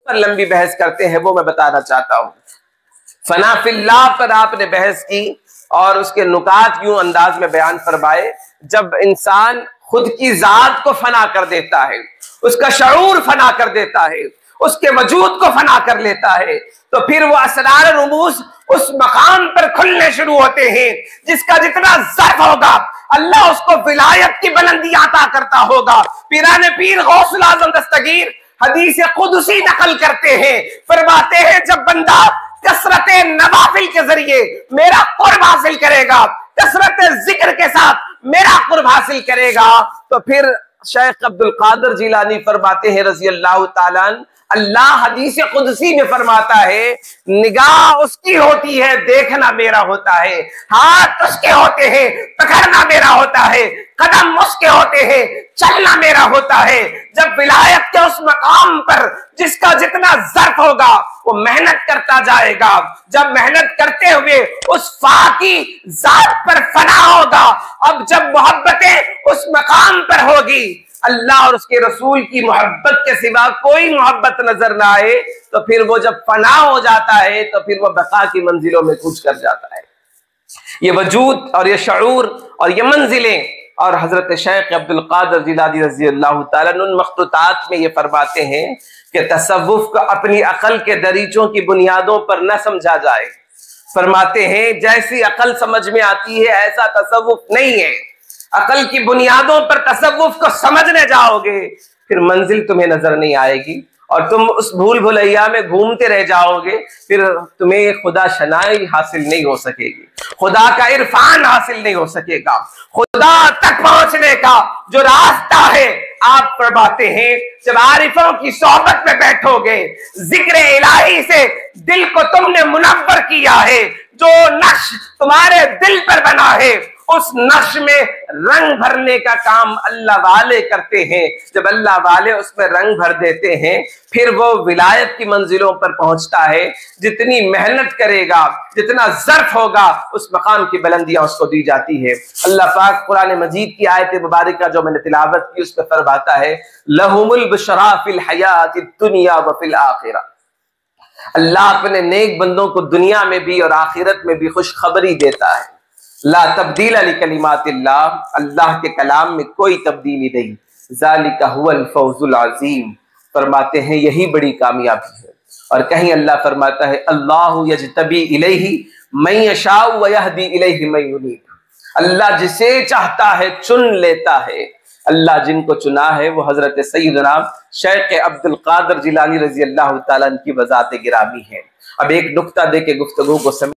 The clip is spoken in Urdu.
پر لمبی بحث کرتے ہیں وہ میں بتانا چاہتا ہوں۔ فنا فی اللہ پر آپ نے بحث کی اور اس کے نکات یوں انداز میں بیان فرمائے، جب انسان خود کی ذات کو فنا کر دیتا ہے، اس کا شعور فنا کر دیتا ہے، اس کے وجود کو فنا کر لیتا ہے، تو پھر وہ اسرار رموز اس مقام پر کھلنے شروع ہوتے ہیں جس کا جتنا ظرف ہوگا اللہ اس کو ولایت کی بلندی عطا کرتا ہوگا۔ پیران پیر غوث الاعظم دستگیر حدیث قدسی نقل کرتے ہیں، فرماتے ہیں جب بندہ کثرت نوافل کے ذریعے میرا قرب حاصل کرے گا، کثرت ذکر کے ساتھ میرا قرب حاصل کرے گا، تو پھر شیخ عبد القادر جیلانی فرماتے ہیں رضی اللہ تعالیٰ عنہ، اللہ حدیث قدسی میں فرماتا ہے نگاہ اس کی ہوتی ہے، دیکھنا میرا ہوتا ہے، ہاتھ اس کے ہوتے ہیں، پکڑنا میرا ہوتا ہے، قدم اس کے ہوتے ہیں، چلنا میرا ہوتا ہے۔ جب ولایت کے اس مقام پر جس کا جتنا ظرف ہوگا وہ محنت کرتا جائے گا، جب محنت کرتے ہوئے اس فاقی ذات پر فنا ہوگا، اب جب محبتیں اس مقام پر ہوگی، اللہ اور اس کے رسول کی محبت کے سوا کوئی محبت نظر نہ آئے، تو پھر وہ جب فنا ہو جاتا ہے تو پھر وہ بقا کی منزلوں میں کوچ کر جاتا ہے۔ یہ وجود اور یہ شعور اور یہ منزلیں، اور حضرت شیخ عبد القادر جیلانی رضی اللہ تعالیٰ عنہ ان مخطوطات میں یہ فرماتے ہیں کہ تصوف کو اپنی عقل کے دریچوں کی بنیادوں پر نہ سمجھا جائے۔ فرماتے ہیں جیسی عقل سمجھ میں آتی ہے ایسا تصوف نہیں ہے، عقل کی بنیادوں پر تصوف کو سمجھنے جاؤ گے پھر منزل تمہیں نظر نہیں آئے گی، اور تم اس بھول بھلیا میں گھومتے رہ جاؤ گے، پھر تمہیں خدا شنائی حاصل نہیں ہو سکے گی، خدا کا عرفان حاصل نہیں ہو سکے گا، خدا تک پہنچنے کا جو راستہ ہے۔ آپ فرماتے ہیں جب عارفوں کی صحبت میں بیٹھو گے، ذکر الہی سے دل کو تم نے منور کیا ہے، جو نقش تمہارے دل پر بنا ہے اس نقش میں رنگ بھرنے کا کام اللہ والے کرتے ہیں۔ جب اللہ والے اس میں رنگ بھر دیتے ہیں پھر وہ ولایت کی منزلوں پر پہنچتا ہے، جتنی محنت کرے گا، جتنا ظرف ہوگا، اس مقام کی بلندیاں اس کو دی جاتی ہے۔ اللہ پاک قرآن مجید کی آیت مبارکہ جو میں نے تلاوت کی اس پہ فرماتا ہے لَهُمُ الْبُشْرَىٰ فِي الْحَيَاةِ الدُّنْيَا وَفِي الْآخِرَةِ، اللہ اپنے نیک بندوں کو دنیا میں بھی اور آخرت میں بھی خوشخبری دیتا ہے۔ لا تبدیل لکلمات اللہ، اللہ کے کلام میں کوئی تبدیلی نہیں۔ ذالک هو الفوز العظیم، فرماتے ہیں یہی بڑی کامیابی ہے۔ اور کہیں اللہ فرماتا ہے اللہ یجتبی الیہ من یشاء ویہدی الیہ من ینیب، اللہ جسے چاہتا ہے چن لیتا ہے۔ اللہ جن کو چنا ہے وہ حضرت سیدنا شیخ عبد القادر جیلانی رضی اللہ تعالیٰ عنہ کی بذات گرامی ہے۔ اب ایک نکتہ دے کے گفتگو کو سمجھ